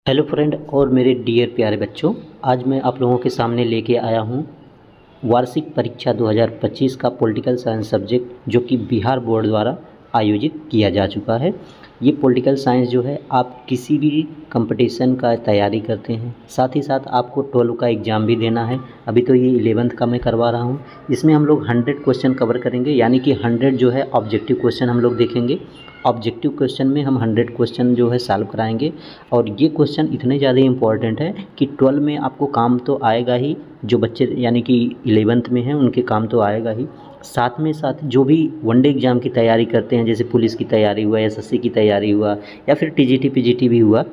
Hello friend और मेरे dear प्यारे बच्चों, आज मैं आप लोगों के सामने लेके आया हूँ वार्षिक परीक्षा 2025 का पॉलिटिकल साइंस सब्जेक्ट जो कि बिहार बोर्ड द्वारा आयोजित किया जा चुका है। ये पॉलिटिकल साइंस जो है आप किसी भी कंपटीशन का तैयारी करते हैं, साथ ही साथ आपको 12 का एग्ज़ाम भी देना है। अभी तो ये 11th का मैं करवा रहा हूँ। इसमें हम लोग 100 क्वेश्चन कवर करेंगे, यानी कि 100 जो है ऑब्जेक्टिव क्वेश्चन हम लोग देखेंगे। ऑब्जेक्टिव क्वेश्चन में हम 100 क्वेश्चन जो है सॉल्व कराएंगे और ये क्वेश्चन इतने ज़्यादा इंपॉर्टेंट है कि 12 में आपको काम तो आएगा ही। जो बच्चे यानी कि 11th में हैं उनके काम तो आएगा ही, साथ में साथ जो भी वनडे एग्ज़ाम की तैयारी करते हैं, जैसे पुलिस की तैयारी हुआ, एसएससी की तैयारी हुआ या फिर टीजीटी पीजीटी भी हुआ,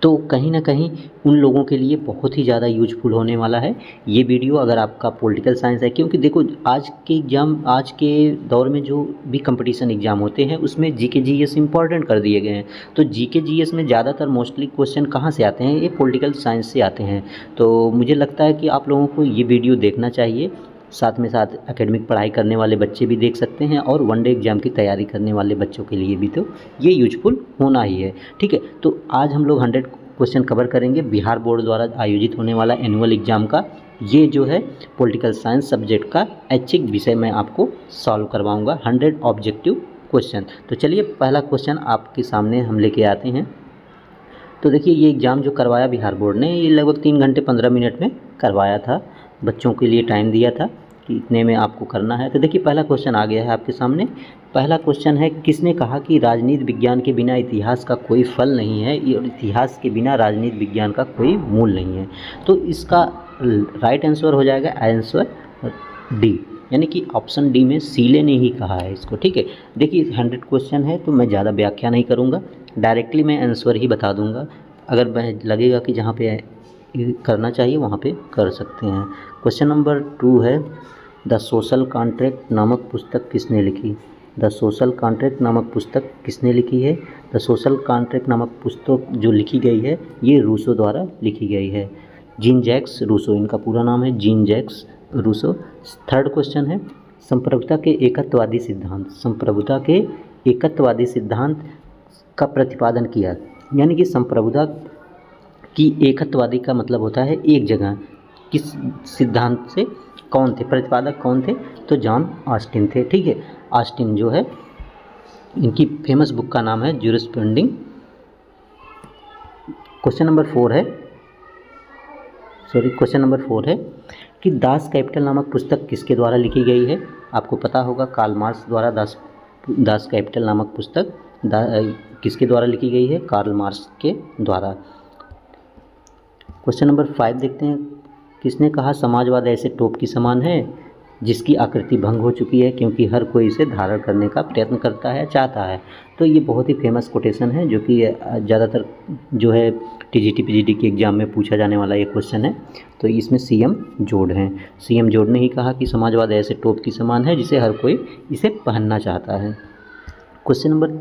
तो कहीं ना कहीं उन लोगों के लिए बहुत ही ज़्यादा यूजफुल होने वाला है ये वीडियो। अगर आपका पॉलिटिकल साइंस है, क्योंकि देखो आज के एग्ज़ाम, आज के दौर में जो भी कंपटीशन एग्ज़ाम होते हैं उसमें जीके जीएस इंपॉर्टेंट कर दिए गए हैं। तो जीके जीएस में ज़्यादातर मोस्टली क्वेश्चन कहाँ से आते हैं? ये पॉलिटिकल साइंस से आते हैं। तो मुझे लगता है कि आप लोगों को ये वीडियो देखना चाहिए। साथ में साथ एकेडमिक पढ़ाई करने वाले बच्चे भी देख सकते हैं और वनडे एग्ज़ाम की तैयारी करने वाले बच्चों के लिए भी तो ये यूजफुल होना ही है। ठीक है, तो आज हम लोग 100 क्वेश्चन कवर करेंगे बिहार बोर्ड द्वारा आयोजित होने वाला एनुअल एग्ज़ाम का। ये जो है पॉलिटिकल साइंस सब्जेक्ट का ऐच्छिक विषय मैं आपको सॉल्व करवाऊँगा, 100 ऑब्जेक्टिव क्वेश्चन। तो चलिए पहला क्वेश्चन आपके सामने हम लेके आते हैं। तो देखिए, ये एग्ज़ाम जो करवाया बिहार बोर्ड ने, ये लगभग 3 घंटे 15 मिनट में करवाया था। बच्चों के लिए टाइम दिया था कि इतने में आपको करना है। तो देखिए पहला क्वेश्चन आ गया है आपके सामने। पहला क्वेश्चन है, किसने कहा कि राजनीति विज्ञान के बिना इतिहास का कोई फल नहीं है और इतिहास के बिना राजनीति विज्ञान का कोई मूल नहीं है? तो इसका राइट आंसर हो जाएगा आंसर डी, यानी कि ऑप्शन डी में सीले ने ही कहा है इसको। ठीक है, देखिए 100 क्वेश्चन है तो मैं ज़्यादा व्याख्या नहीं करूँगा, डायरेक्टली मैं आंसर ही बता दूँगा। अगर लगेगा कि जहाँ पे करना चाहिए वहाँ पे कर सकते हैं। क्वेश्चन नंबर 2 है, द सोशल कॉन्ट्रैक्ट नामक पुस्तक किसने लिखी? द सोशल कॉन्ट्रैक्ट नामक पुस्तक किसने लिखी है? द सोशल कॉन्ट्रैक्ट नामक पुस्तक जो लिखी गई है ये रूसो द्वारा लिखी गई है। जीन जैक्स रूसो, इनका पूरा नाम है Jean Jacques Rousseau. Third question है, संप्रभुता के एकत्ववादी सिद्धांत, संप्रभुता के एकत्ववादी सिद्धांत का प्रतिपादन किया, यानी कि संप्रभुता की एकत्ववादी का मतलब होता है एक जगह, किस सिद्धांत से कौन थे, प्रतिपादक कौन थे? तो जॉन ऑस्टिन थे। ठीक है, ऑस्टिन जो है, इनकी फेमस बुक का नाम है ज्यूरिस्प्रूडेंस। क्वेश्चन नंबर 4 है कि दास कैपिटल नामक पुस्तक किसके द्वारा लिखी गई है? आपको पता होगा कार्ल मार्क्स द्वारा दास कैपिटल नामक पुस्तक किसके द्वारा लिखी गई है? कार्ल मार्क्स के द्वारा। क्वेश्चन नंबर 5 देखते हैं, किसने कहा समाजवाद ऐसे टोप की समान है जिसकी आकृति भंग हो चुकी है क्योंकि हर कोई इसे धारण करने का प्रयत्न करता है, चाहता है? तो ये बहुत ही फेमस कोटेशन है जो कि ज़्यादातर जो है टीजीटी पीजीटी के एग्ज़ाम में पूछा जाने वाला ये क्वेश्चन है। तो इसमें सीएम जोड़ हैं, सीएम जोड़ ने ही कहा कि समाजवाद ऐसे टोप की समान है जिसे हर कोई इसे पहनना चाहता है। क्वेश्चन नंबर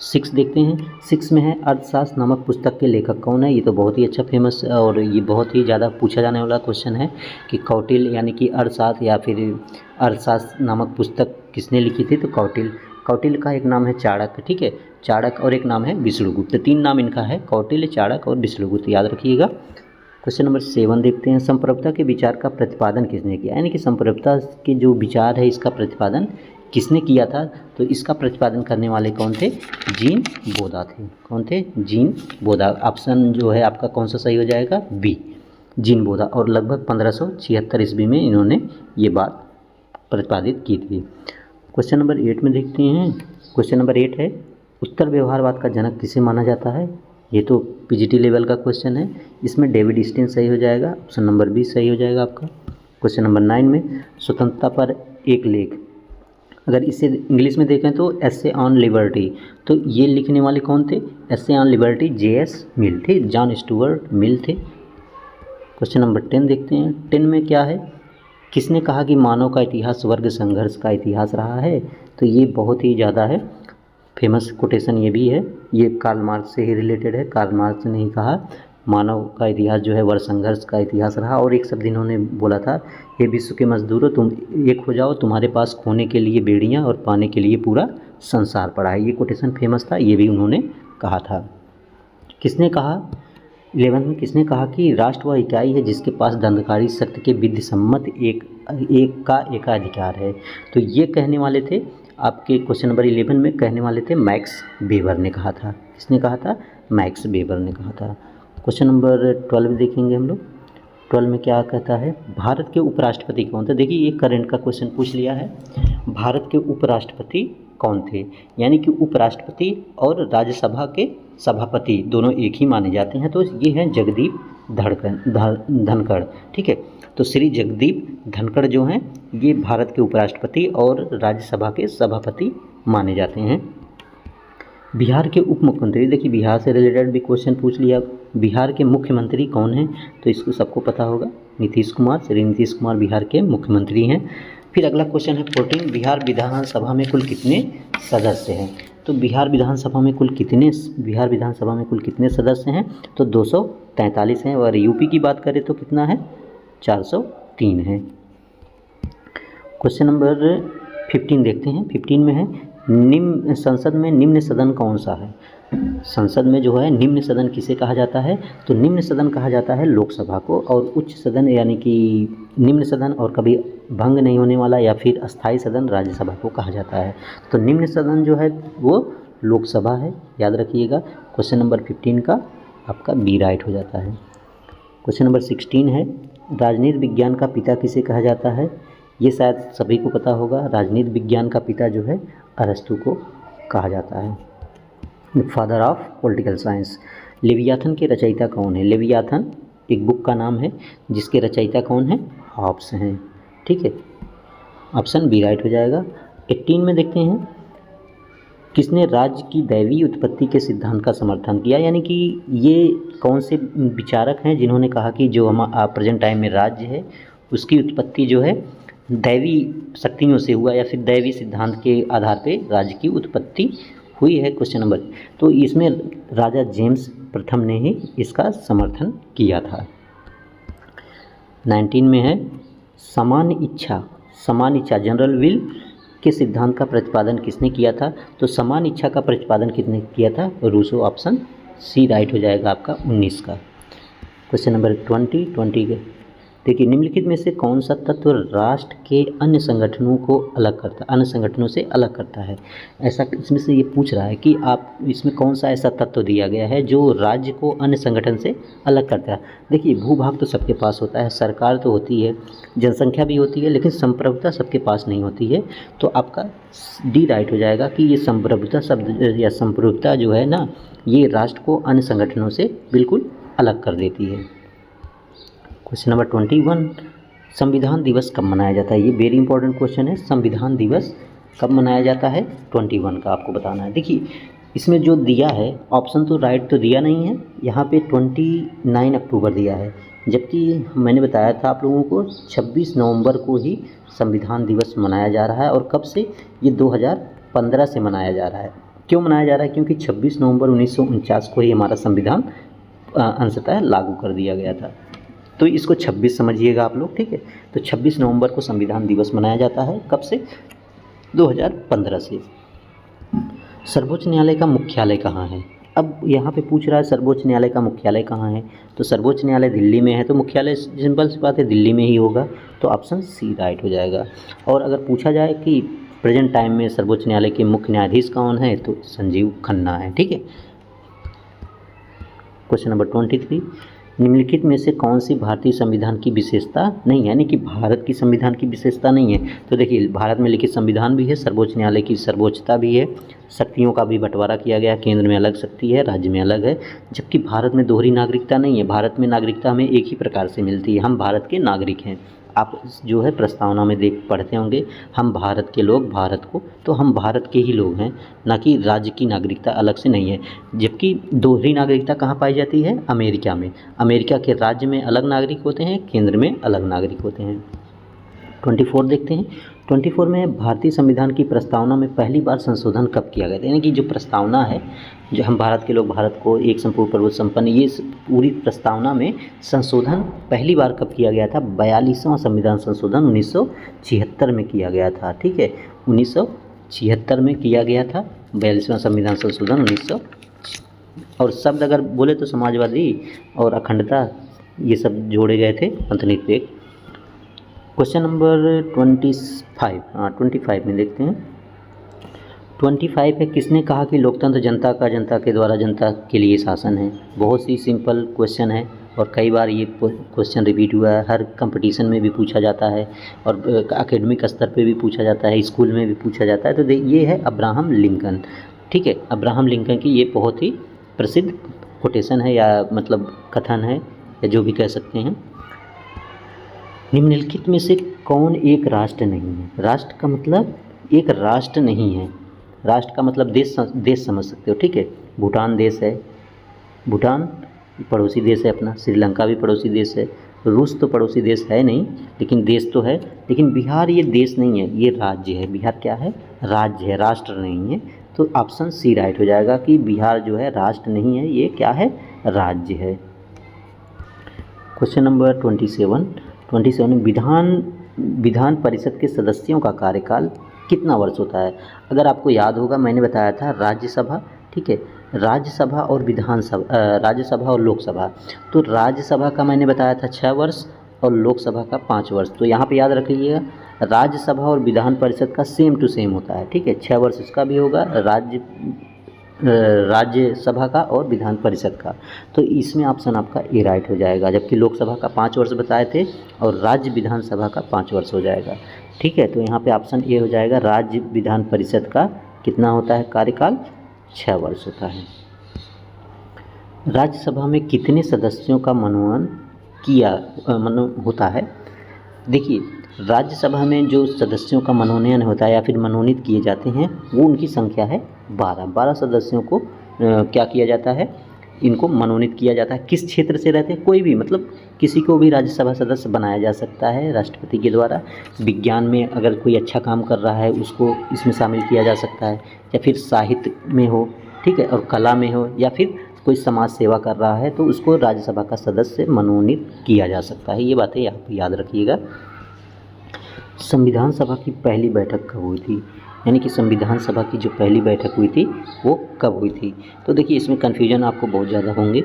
6 देखते हैं। 6 में है, अर्थशास्त्र नामक पुस्तक के लेखक कौन है? ये तो बहुत ही अच्छा फेमस और ये बहुत ही ज़्यादा पूछा जाने वाला क्वेश्चन है कि कौटिल्य, यानी कि अर्थशास्त्र या फिर अर्थशास्त्र नामक पुस्तक किसने लिखी थी? तो कौटिल्य। कौटिल्य का एक नाम है चाणक्य। ठीक है, चाणक्य, और एक नाम है विष्णुगुप्त। 3 नाम इनका है, कौटिल्य, चाणक्य और विष्णुगुप्त, याद रखिएगा। क्वेश्चन नंबर 7 देखते हैं, संप्रभुता के विचार का प्रतिपादन किसने किया? यानी कि संप्रभुता के जो विचार है इसका प्रतिपादन किसने किया था? तो इसका प्रतिपादन करने वाले कौन थे? जीन बोधा थे। कौन थे? जीन बोधा। ऑप्शन जो है आपका कौन सा सही हो जाएगा? बी, जीन बोधा। और लगभग 1576 ईस्वी में इन्होंने ये बात प्रतिपादित की थी। क्वेश्चन नंबर 8 में देखते हैं। क्वेश्चन नंबर 8 है, उत्तर व्यवहारवाद का जनक किसे माना जाता है? ये तो पीजीटी लेवल का क्वेश्चन है, इसमें डेविड स्टीन सही हो जाएगा, ऑप्शन नंबर बी सही हो जाएगा आपका। क्वेश्चन नंबर 9 में, स्वतंत्रता पर एक लेख, अगर इसे इंग्लिश में देखें तो एसे ऑन लिबर्टी, तो ये लिखने वाले कौन थे? एसे ऑन लिबर्टी जेएस मिल थे, जॉन स्टुअर्ट मिल थे। क्वेश्चन नंबर 10 देखते हैं। 10 में क्या है, किसने कहा कि मानव का इतिहास वर्ग संघर्ष का इतिहास रहा है? तो ये बहुत ही ज़्यादा है फेमस कोटेशन ये भी है, ये कार्ल मार्क्स से ही रिलेटेड है। कार्ल मार्क्स ने ही कहा मानव का इतिहास जो है वर्ग संघर्ष का इतिहास रहा। और एक शब्द इन्होंने बोला था, हे विश्व के मजदूरों तुम एक हो जाओ, तुम्हारे पास खोने के लिए बेड़ियाँ और पाने के लिए पूरा संसार पड़ा है। ये कोटेशन फेमस था, ये भी उन्होंने कहा था। किसने कहा 11 में किसने कहा कि राष्ट्र वह इकाई है जिसके पास दंडकारी शक्ति के विधिसम्मत एक का एकाधिकार है। तो ये कहने वाले थे आपके क्वेश्चन नंबर 11 में, कहने वाले थे मैक्स वेबर ने कहा था। किसने कहा था? मैक्स वेबर ने कहा था। क्वेश्चन नंबर 12 देखेंगे हम लोग। 12 में क्या कहता है? भारत के उपराष्ट्रपति कौन थे? देखिए ये करंट का क्वेश्चन पूछ लिया है। भारत के उपराष्ट्रपति कौन थे? यानी कि उपराष्ट्रपति और राज्यसभा के सभापति दोनों एक ही माने जाते हैं। तो ये हैं जगदीप धनखड़। ठीक है, तो श्री जगदीप धनखड़ जो हैं ये भारत के उपराष्ट्रपति और राज्यसभा के सभापति माने जाते हैं। बिहार के उप मुख्यमंत्री, देखिए बिहार से रिलेटेड भी क्वेश्चन पूछ लिया। बिहार के मुख्यमंत्री कौन हैं? तो इसको सबको पता होगा, नीतीश कुमार। श्री नीतीश कुमार बिहार के मुख्यमंत्री हैं। फिर अगला क्वेश्चन है 14, बिहार विधानसभा में कुल कितने सदस्य हैं? तो बिहार विधानसभा में कुल कितने सदस्य हैं? तो 243 हैं। और यूपी की बात करें तो कितना है? 403 है। क्वेश्चन नंबर 15 देखते हैं। 15 में है संसद में निम्न सदन कौन सा है? संसद में जो है निम्न सदन किसे कहा जाता है? तो निम्न सदन कहा जाता है लोकसभा को, और उच्च सदन यानी कि निम्न सदन और कभी भंग नहीं होने वाला या फिर अस्थाई सदन राज्यसभा को कहा जाता है। तो निम्न सदन जो है वो लोकसभा है, याद रखिएगा। क्वेश्चन नंबर 15 का आपका बी राइट हो जाता है। क्वेश्चन नंबर 16 है राजनीति विज्ञान का पिता किसे कहा जाता है? ये शायद सभी को पता होगा। राजनीति विज्ञान का पिता जो है अरस्तु को कहा जाता है, father of political science. Leviathan के रचयिता कौन है? लेवियाथन एक बुक का नाम है जिसके रचयिता कौन है? हॉब्स हैं। ठीक है, ऑप्शन बी राइट हो जाएगा। 18 में देखते हैं किसने राज्य की दैवीय उत्पत्ति के सिद्धांत का समर्थन किया? यानी कि ये कौन से विचारक हैं जिन्होंने कहा कि जो हम प्रेजेंट टाइम में राज्य है उसकी उत्पत्ति जो है दैवी शक्तियों से हुआ, या फिर दैवी सिद्धांत के आधार पे राज्य की उत्पत्ति हुई है। क्वेश्चन नंबर, तो इसमें राजा जेम्स प्रथम ने ही इसका समर्थन किया था। 19 में है समान इच्छा जनरल विल के सिद्धांत का प्रतिपादन किसने किया था? तो समान इच्छा का प्रतिपादन किसने किया था? रूसो। ऑप्शन सी राइट हो जाएगा आपका 19 का। क्वेश्चन नंबर 20 के देखिए, निम्नलिखित में से कौन सा तत्व राष्ट्र के अन्य संगठनों से अलग करता है? ऐसा इसमें से ये पूछ रहा है कि आप इसमें कौन सा ऐसा तत्व दिया गया है जो राज्य को अन्य संगठन से अलग करता है। देखिए, भूभाग तो सबके पास होता है, सरकार तो होती है, जनसंख्या भी होती है, लेकिन संप्रभुता सबके पास नहीं होती है। तो आपका डी राइट हो जाएगा कि ये संप्रभुता शब्द या संप्रभुता जो है ना, ये राष्ट्र को अन्य संगठनों से बिल्कुल अलग कर देती है। क्वेश्चन नंबर 21, संविधान दिवस कब मनाया जाता है? ये वेरी इंपॉर्टेंट क्वेश्चन है। संविधान दिवस कब मनाया जाता है? 21 का आपको बताना है। देखिए, इसमें जो दिया है ऑप्शन तो राइट तो दिया नहीं है, यहाँ पे 29 अक्टूबर दिया है, जबकि मैंने बताया था आप लोगों को 26 नवंबर को ही संविधान दिवस मनाया जा रहा है। और कब से? ये 2015 से मनाया जा रहा है। क्यों मनाया जा रहा है? क्योंकि 26 नवंबर 1949 को ही हमारा संविधान अंशतः लागू कर दिया गया था। तो इसको 26 समझिएगा आप लोग। ठीक है, तो 26 नवंबर को संविधान दिवस मनाया जाता है। कब से? 2015 से। सर्वोच्च न्यायालय का मुख्यालय कहाँ है? अब यहाँ पे पूछ रहा है सर्वोच्च न्यायालय का मुख्यालय कहाँ है? तो सर्वोच्च न्यायालय दिल्ली में है, तो मुख्यालय सिंपल सी बात है दिल्ली में ही होगा। तो ऑप्शन सी राइट हो जाएगा। और अगर पूछा जाए कि प्रेजेंट टाइम में सर्वोच्च न्यायालय के मुख्य न्यायाधीश कौन है, तो संजीव खन्ना है। ठीक है। क्वेश्चन नंबर 23, निम्नलिखित में से कौन सी भारतीय संविधान की विशेषता नहीं, यानी कि भारत की संविधान की विशेषता नहीं है? तो देखिए, भारत में लिखित संविधान भी है, सर्वोच्च न्यायालय की सर्वोच्चता भी है, शक्तियों का भी बंटवारा किया गया, केंद्र में अलग शक्ति है, राज्य में अलग है। जबकि भारत में दोहरी नागरिकता नहीं है। भारत में नागरिकता हमें एक ही प्रकार से मिलती है, हम भारत के नागरिक हैं। आप जो है प्रस्तावना में पढ़ते होंगे, हम भारत के लोग भारत को, तो हम भारत के ही लोग हैं, ना कि राज्य की नागरिकता अलग से नहीं है। जबकि दोहरी नागरिकता कहाँ पाई जाती है? अमेरिका में। अमेरिका के राज्य में अलग नागरिक होते हैं, केंद्र में अलग नागरिक होते हैं। 24 देखते हैं। 24 में भारतीय संविधान की प्रस्तावना में पहली बार संशोधन कब किया गया था? यानी कि जो प्रस्तावना है, जो हम भारत के लोग भारत को एक संपूर्ण प्रभुत्व संपन्न, ये पूरी प्रस्तावना में संशोधन पहली बार कब किया गया था? 42वां संविधान संशोधन 1976 में किया गया था। ठीक है, 1976 में किया गया था 42वां संविधान संशोधन और शब्द अगर बोले तो समाजवादी और अखंडता ये सब जोड़े गए थे पंथनीति पे। क्वेश्चन नंबर 25 में देखते हैं। 25 है, किसने कहा कि लोकतंत्र जनता का, जनता के द्वारा जनता के लिए शासन है। बहुत ही सिंपल क्वेश्चन है और कई बार ये क्वेश्चन रिपीट हुआ है, हर कंपटीशन में भी पूछा जाता है और एकेडमिक स्तर पे भी पूछा जाता है, स्कूल में भी पूछा जाता है। तो ये है अब्राहम लिंकन। ठीक है, अब्राहम लिंकन की ये बहुत ही प्रसिद्ध कोटेशन है या मतलब कथन है या जो भी कह सकते हैं। निम्नलिखित में से कौन एक राष्ट्र नहीं है। राष्ट्र का मतलब एक राष्ट्र नहीं है। राष्ट्र का मतलब देश समझ सकते हो। ठीक है, भूटान देश है, भूटान पड़ोसी देश है अपना, श्रीलंका भी पड़ोसी देश है, रूस तो पड़ोसी देश है नहीं लेकिन देश तो है। लेकिन बिहार ये देश नहीं है, ये राज्य है। बिहार क्या है? राज्य है, राष्ट्र नहीं है। तो ऑप्शन सी राइट हो जाएगा कि बिहार जो है राष्ट्र नहीं है, ये क्या है? राज्य है। क्वेश्चन नंबर 27 विधान परिषद के सदस्यों का कार्यकाल कितना वर्ष होता है। अगर आपको याद होगा मैंने बताया था राज्यसभा, ठीक है, राज्यसभा और विधानसभा, राज्यसभा और लोकसभा। तो राज्यसभा का मैंने बताया था 6 वर्ष और लोकसभा का 5 वर्ष। तो यहाँ पे याद रख लीजिएगा, राज्यसभा और विधान परिषद का सेम टू सेम होता है। ठीक है, 6 वर्ष इसका भी होगा, राज्यसभा का और विधान परिषद का। तो इसमें ऑप्शन आपका ए राइट हो जाएगा, जबकि लोकसभा का 5 वर्ष बताए थे और राज्य विधानसभा का 5 वर्ष हो जाएगा। ठीक है, तो यहाँ पे ऑप्शन ए हो जाएगा। राज्य विधान परिषद का कितना होता है कार्यकाल? 6 वर्ष होता है। राज्यसभा में कितने सदस्यों का मनोनयन होता है। देखिए, राज्यसभा में जो सदस्यों का मनोनयन होता है या फिर मनोनीत किए जाते हैं वो उनकी संख्या है 12 सदस्यों को क्या किया जाता है, इनको मनोनीत किया जाता है। किस क्षेत्र से रहते हैं? कोई भी, मतलब किसी को भी राज्यसभा सदस्य बनाया जा सकता है राष्ट्रपति के द्वारा। विज्ञान में अगर कोई अच्छा काम कर रहा है उसको इसमें शामिल किया जा सकता है, या फिर साहित्य में हो, ठीक है, और कला में हो, या फिर कोई समाज सेवा कर रहा है तो उसको राज्यसभा का सदस्य मनोनीत किया जा सकता है। ये बातें आप याद रखिएगा। संविधान सभा की पहली बैठक कब हुई थी, यानी कि संविधान सभा की जो पहली बैठक हुई थी वो कब हुई थी। तो देखिए, इसमें कन्फ्यूजन आपको बहुत ज़्यादा होंगे।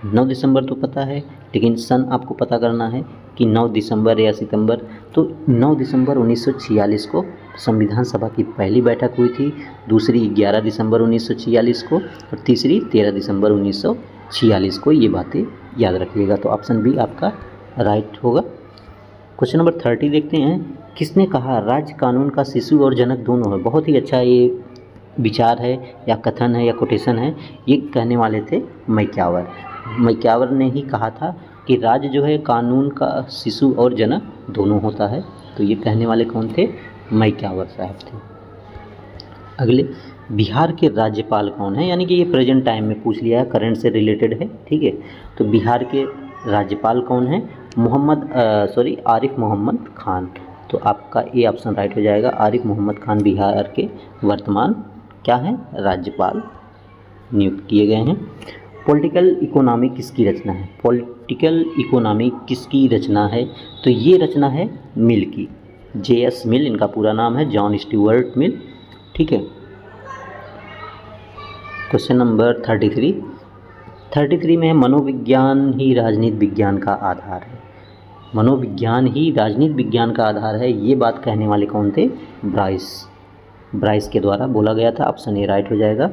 9 दिसंबर तो पता है, लेकिन सन आपको पता करना है कि 9 दिसंबर या सितंबर। तो 9 दिसंबर 1946 को संविधान सभा की पहली बैठक हुई थी, दूसरी 11 दिसंबर 1946 को और तीसरी 13 दिसंबर 1946 को। ये बातें याद रखिएगा। तो ऑप्शन बी आपका राइट होगा। क्वेश्चन नंबर 30 देखते हैं। किसने कहा राज्य कानून का शिशु और जनक दोनों है। बहुत ही अच्छा ये विचार है या कथन है या कोटेशन है। ये कहने वाले थे मैक्यावर ने ही कहा था कि राज्य जो है कानून का शिशु और जनक दोनों होता है। तो ये कहने वाले कौन थे? मैक्यावर साहब थे। अगले, बिहार के राज्यपाल कौन है, यानी कि ये प्रेजेंट टाइम में पूछ लिया है, करंट से रिलेटेड है। ठीक है, तो बिहार के राज्यपाल कौन है? आरिफ मोहम्मद खान। तो आपका ए ऑप्शन राइट हो जाएगा। आरिफ मोहम्मद खान बिहार के वर्तमान क्या है? राज्यपाल नियुक्त किए गए हैं। पॉलिटिकल इकोनॉमी किसकी रचना है? पॉलिटिकल इकोनॉमी किसकी रचना है? तो ये रचना है मिल की, J.S. मिल इनका पूरा नाम है, जॉन स्टीवर्ट मिल। ठीक है। क्वेश्चन नंबर 33 में है, मनोविज्ञान ही राजनीति विज्ञान का आधार है। मनोविज्ञान ही राजनीति विज्ञान का आधार है, ये बात कहने वाले कौन थे? ब्राइस के द्वारा बोला गया था। ऑप्शन ए राइट हो जाएगा।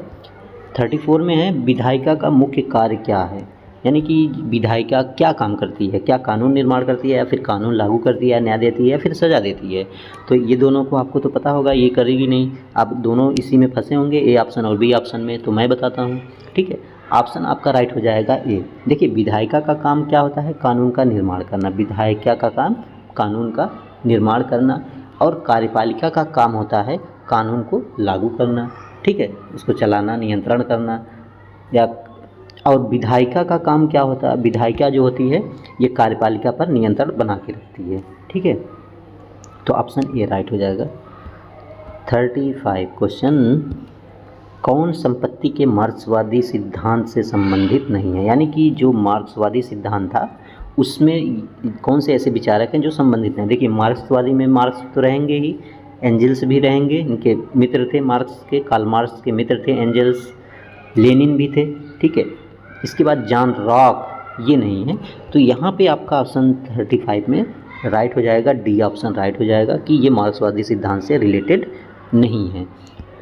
34 में है, विधायिका का मुख्य कार्य क्या है, यानी कि विधायिका क्या काम करती है? क्या कानून निर्माण करती है या फिर कानून लागू करती है, न्याय देती है या फिर सज़ा देती है? तो ये दोनों को आपको तो पता होगा, ये करेगी नहीं, आप दोनों इसी में फंसे होंगे, ए ऑप्शन और बी ऑप्शन में। तो मैं बताता हूँ, ठीक है। ऑप्शन आपका राइट हो जाएगा ए। देखिए, विधायिका का काम क्या होता है? कानून का निर्माण करना। विधायिका का काम कानून का निर्माण करना, और कार्यपालिका का काम होता है कानून को लागू करना, ठीक है, उसको चलाना, नियंत्रण करना। या और विधायिका का काम क्या होता है? विधायिका जो होती है ये कार्यपालिका पर नियंत्रण बना के रखती है, ठीक है। तो ऑप्शन ए राइट हो जाएगा। 35 क्वेश्चन, कौन संपत्ति के मार्क्सवादी सिद्धांत से संबंधित नहीं है, यानी कि जो मार्क्सवादी सिद्धांत था उसमें कौन से ऐसे विचारक हैं जो संबंधित हैं। देखिए, मार्क्सवादी में मार्क्स तो रहेंगे ही, एंजल्स भी रहेंगे, इनके मित्र थे मार्क्स के, कार्ल मार्क्स के मित्र थे एंजल्स, लेनिन भी थे, ठीक है। इसके बाद जॉन रॉक, ये नहीं है। तो यहाँ पे आपका ऑप्शन 35 में राइट हो जाएगा, डी ऑप्शन राइट हो जाएगा कि ये मार्क्सवादी सिद्धांत से रिलेटेड नहीं है।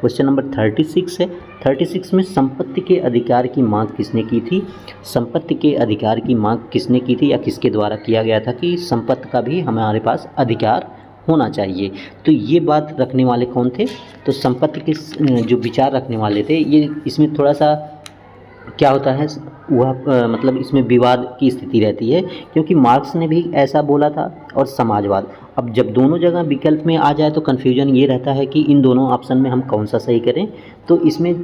क्वेश्चन नंबर 36 है। 36 में संपत्ति के अधिकार की मांग किसने की थी? संपत्ति के अधिकार की मांग किसने की थी या किसके द्वारा किया गया था कि संपत्ति का भी हमारे पास अधिकार होना चाहिए? तो ये बात रखने वाले कौन थे? तो संपत्ति के जो विचार रखने वाले थे, ये इसमें थोड़ा सा क्या होता है, वह मतलब इसमें विवाद की स्थिति रहती है, क्योंकि मार्क्स ने भी ऐसा बोला था और समाजवाद। अब जब दोनों जगह विकल्प में आ जाए तो कन्फ्यूजन ये रहता है कि इन दोनों ऑप्शन में हम कौन सा सही करें। तो इसमें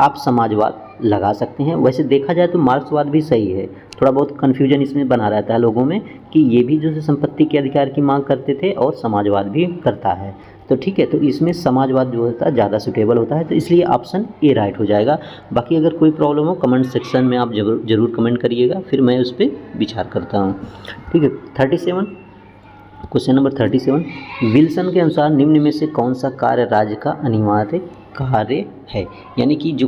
आप समाजवाद लगा सकते हैं। वैसे देखा जाए तो मार्क्सवाद भी सही है, थोड़ा बहुत कन्फ्यूजन इसमें बना रहता है लोगों में कि ये भी जो है संपत्ति के अधिकार की मांग करते थे और समाजवाद भी करता है। तो ठीक है, तो इसमें समाजवाद जो होता है ज़्यादा सूटेबल होता है, तो इसलिए ऑप्शन ए राइट हो जाएगा। बाकी अगर कोई प्रॉब्लम हो कमेंट सेक्शन में आप ज़रूर कमेंट करिएगा, फिर मैं उस पर विचार करता हूँ, ठीक है। 37, क्वेश्चन नंबर 37, विल्सन के अनुसार निम्न में से कौन सा कार्य राज्य का अनिवार्य कार्य है? यानी कि जो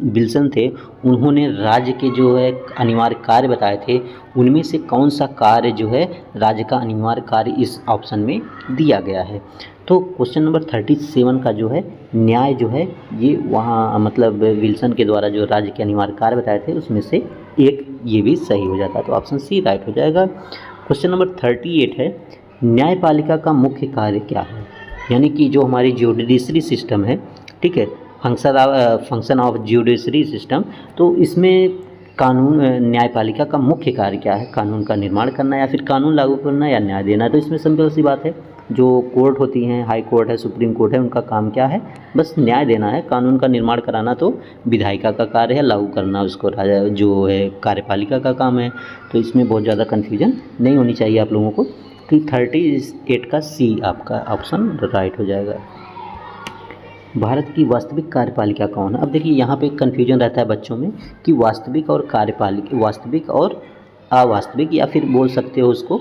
विल्सन थे, उन्होंने राज्य के जो है अनिवार्य कार्य बताए थे, उनमें से कौन सा कार्य जो है राज्य का अनिवार्य कार्य इस ऑप्शन में दिया गया है। तो क्वेश्चन नंबर 37 का जो है न्याय जो है ये वहाँ मतलब विल्सन के द्वारा जो राज्य के अनिवार्य कार्य बताए थे उसमें से एक ये भी सही हो जाता है, तो ऑप्शन सी राइट हो जाएगा। क्वेश्चन नंबर 38 है, न्यायपालिका का मुख्य कार्य क्या है? यानी कि जो हमारी जुडिशरी सिस्टम है, ठीक है, फंक्शन ऑफ जुडिशरी सिस्टम, तो इसमें कानून न्यायपालिका का मुख्य कार्य क्या है? कानून का निर्माण करना या फिर कानून लागू करना या न्याय देना। तो इसमें सिंपल सी बात है, जो कोर्ट होती हैं, हाई कोर्ट है, सुप्रीम कोर्ट है, उनका काम क्या है? बस न्याय देना है। कानून का निर्माण कराना तो विधायिका का कार्य है, लागू करना उसको राजा जो है कार्यपालिका का काम है। तो इसमें बहुत ज़्यादा कन्फ्यूजन नहीं होनी चाहिए आप लोगों को। तो 38 का सी आपका ऑप्शन राइट हो जाएगा। भारत की वास्तविक कार्यपालिका कौन है? अब देखिए यहाँ पे कन्फ्यूजन रहता है बच्चों में कि वास्तविक और कार्यपालिका, वास्तविक और अवास्तविक, या फिर बोल सकते हो उसको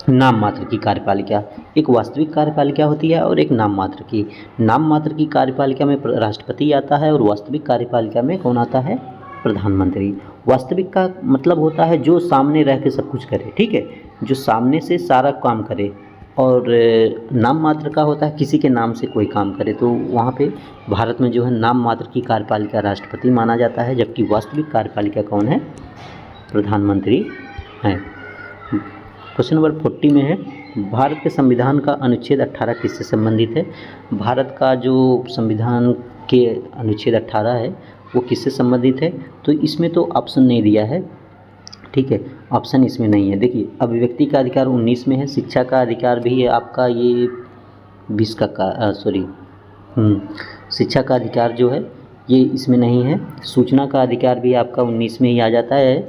नाम मात्र की कार्यपालिका। एक वास्तविक कार्यपालिका होती है और एक नाम मात्र की। नाम मात्र की कार्यपालिका में राष्ट्रपति आता है और वास्तविक कार्यपालिका में कौन आता है? प्रधानमंत्री। वास्तविक का मतलब होता है जो सामने रह के सब कुछ करे, ठीक है, जो सामने से सारा काम करे। और नाम मात्र का होता है किसी के नाम से कोई काम करे। तो वहाँ पे भारत में जो है नाम मात्र की कार्यपालिका राष्ट्रपति माना जाता है, जबकि वास्तविक कार्यपालिका कौन है? प्रधानमंत्री हैं। क्वेश्चन नंबर 40 में है, भारत के संविधान का अनुच्छेद 18 किससे संबंधित है? भारत का जो संविधान के अनुच्छेद 18 है वो किससे संबंधित है? तो इसमें तो ऑप्शन नहीं दिया है, ठीक है, ऑप्शन इसमें नहीं है। देखिए, अभिव्यक्ति का अधिकार 19 में है, शिक्षा का अधिकार भी है आपका ये 20 का सॉरी शिक्षा का अधिकार जो है ये इसमें नहीं है। सूचना का अधिकार भी आपका 19 में ही आ जाता है,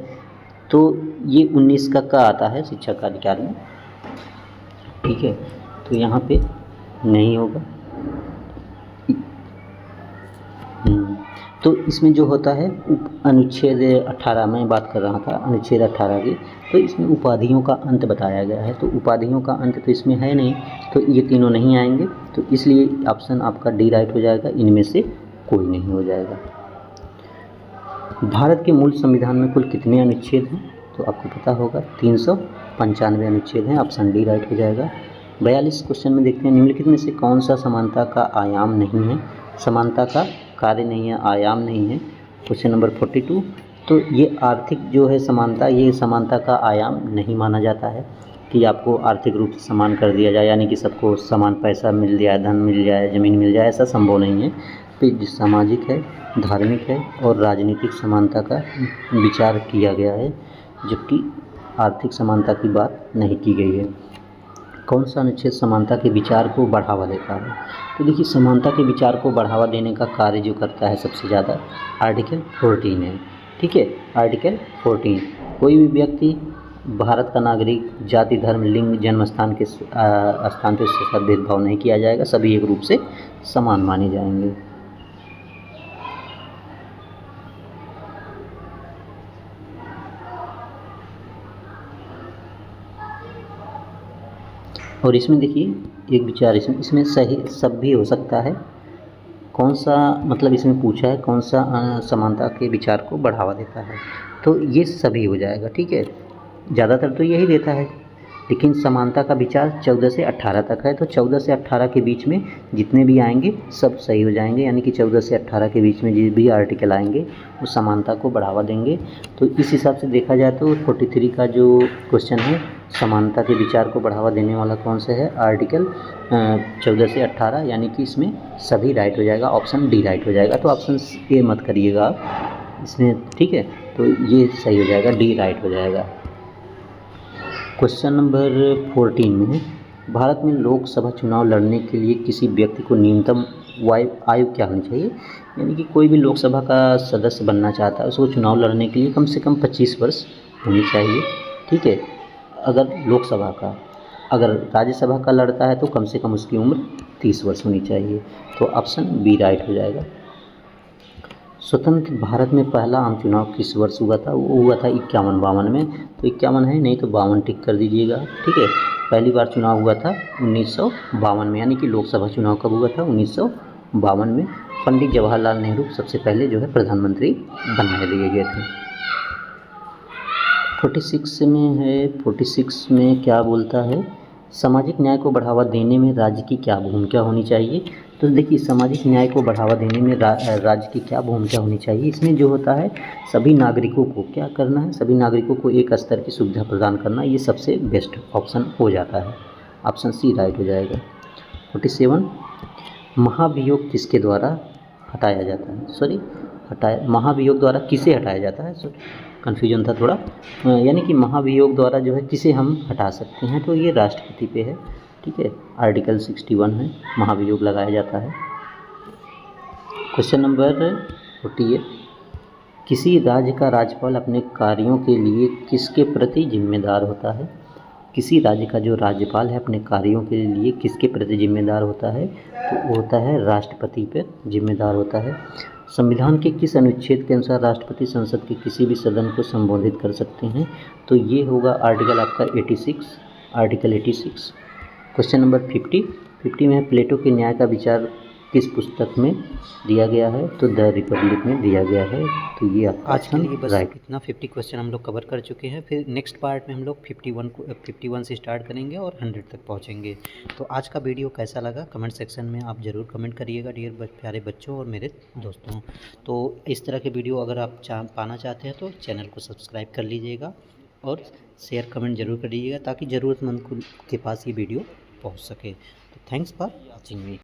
तो ये 19 का आता है शिक्षा का अधिकार में, ठीक है, तो यहाँ पे नहीं होगा। तो इसमें जो होता है अनुच्छेद 18 में बात कर रहा था, अनुच्छेद 18 की, तो इसमें उपाधियों का अंत बताया गया है। तो उपाधियों का अंत तो इसमें है नहीं, तो ये तीनों नहीं आएंगे, तो इसलिए ऑप्शन आपका डी राइट हो जाएगा, इनमें से कोई नहीं हो जाएगा। भारत के मूल संविधान में कुल कितने अनुच्छेद हैं? तो आपको पता होगा 395 अनुच्छेद हैं, ऑप्शन डी राइट हो जाएगा। 42 क्वेश्चन में देखते हैं, निम्नलिखित में से कौन सा समानता का आयाम नहीं है? समानता का कार्य नहीं है, आयाम नहीं है। क्वेश्चन नंबर 42, तो ये आर्थिक जो है समानता, ये समानता का आयाम नहीं माना जाता है कि आपको आर्थिक रूप से समान कर दिया जाए, यानी कि सबको समान पैसा मिल जाए, धन मिल जाए, ज़मीन मिल जाए, ऐसा संभव नहीं है। तो जो सामाजिक है, धार्मिक है और राजनीतिक समानता का विचार किया गया है, जबकि आर्थिक समानता की बात नहीं की गई है। कौन सा अनुच्छेद समानता के विचार को बढ़ावा देता है? तो देखिए, समानता के विचार को बढ़ावा देने का कार्य जो करता है सबसे ज़्यादा आर्टिकल 14 है, ठीक है, आर्टिकल 14। कोई भी व्यक्ति, भारत का नागरिक, जाति, धर्म, लिंग, जन्म स्थान के स्थान पर उसके साथ भेदभाव नहीं किया जाएगा, सभी एक रूप से समान माने जाएंगे। और इसमें देखिए एक विचार, इसमें सही सब भी हो सकता है, कौन सा मतलब इसमें पूछा है कौन सा समानता के विचार को बढ़ावा देता है, तो ये सभी हो जाएगा। ठीक है, ज़्यादातर तो यही देता है, लेकिन समानता का विचार 14 से 18 तक है, तो 14 से 18 के बीच में जितने भी आएंगे सब सही हो जाएंगे, यानी कि 14 से 18 के बीच में जो भी आर्टिकल आएंगे वो समानता को बढ़ावा देंगे। तो इस हिसाब से देखा जाए तो 43 का जो क्वेश्चन है समानता के विचार को बढ़ावा देने वाला कौन सा है, आर्टिकल 14 से 18, यानी कि इसमें सभी राइट हो जाएगा, ऑप्शन डी राइट हो जाएगा। तो ऑप्शन ए मत करिएगा आप इसमें, ठीक है, तो ये सही हो जाएगा, डी राइट हो जाएगा। क्वेश्चन नंबर 14 में है, भारत में लोकसभा चुनाव लड़ने के लिए किसी व्यक्ति को न्यूनतम आयु क्या होनी चाहिए, यानी कि कोई भी लोकसभा का सदस्य बनना चाहता है उसको चुनाव लड़ने के लिए कम से कम 25 वर्ष होनी चाहिए। ठीक है, अगर लोकसभा का, अगर राज्यसभा का लड़ता है तो कम से कम उसकी उम्र 30 वर्ष होनी चाहिए। तो ऑप्शन बी राइट हो जाएगा। स्वतंत्र भारत में पहला आम चुनाव किस वर्ष हुआ था, वो हुआ था 51-52 में। तो 51 है, नहीं तो 52 टिक कर दीजिएगा। ठीक है, पहली बार चुनाव हुआ था 1952 में, यानी कि लोकसभा चुनाव कब हुआ था, 1952 में। पंडित जवाहरलाल नेहरू सबसे पहले जो है प्रधानमंत्री बनाए दिए गए थे। 46 में है, 46 में क्या बोलता है, सामाजिक न्याय को बढ़ावा देने में राज्य की क्या भूमिका होनी चाहिए। तो देखिए, सामाजिक न्याय को बढ़ावा देने में राज्य की क्या भूमिका होनी चाहिए, इसमें जो होता है सभी नागरिकों को क्या करना है, सभी नागरिकों को एक स्तर की सुविधा प्रदान करना, ये सबसे बेस्ट ऑप्शन हो जाता है। ऑप्शन सी राइट हो जाएगा। 47, महाभियोग किसके द्वारा हटाया जाता है, सॉरी महाभियोग द्वारा किसे हटाया जाता है, सॉरी कन्फ्यूजन था थोड़ा, यानी कि महाभियोग द्वारा जो है किसे हम हटा सकते हैं, तो ये राष्ट्रपति पे है। ठीक है, आर्टिकल 61 है, महाभियोग लगाया जाता है। क्वेश्चन नंबर 48, किसी राज्य का राज्यपाल अपने कार्यों के लिए किसके प्रति जिम्मेदार होता है। किसी राज्य का जो राज्यपाल है अपने कार्यों के लिए किसके प्रति जिम्मेदार होता है, तो वो होता है राष्ट्रपति पर जिम्मेदार होता है। संविधान के किस अनुच्छेद के अनुसार राष्ट्रपति संसद के किसी भी सदन को संबोधित कर सकते हैं, तो ये होगा आर्टिकल आपका 86, आर्टिकल 86। क्वेश्चन नंबर 50 में प्लेटो के न्याय का विचार किस पुस्तक में दिया गया है, तो द रिपब्लिक में दिया गया है। तो ये आज के लिए बस इतना 50 क्वेश्चन हम लोग कवर कर चुके हैं। फिर नेक्स्ट पार्ट में हम लोग 51 से स्टार्ट करेंगे और 100 तक पहुंचेंगे। तो आज का वीडियो कैसा लगा कमेंट सेक्शन में आप ज़रूर कमेंट करिएगा डियर प्यारे बच्चों और मेरे दोस्तों। तो इस तरह के वीडियो अगर आप पाना चाहते हैं तो चैनल को सब्सक्राइब कर लीजिएगा और शेयर कमेंट ज़रूर करिएगा ताकि ज़रूरतमंद के पास ये वीडियो पहुँच सके। तो थैंक्स फॉर वॉचिंग मी।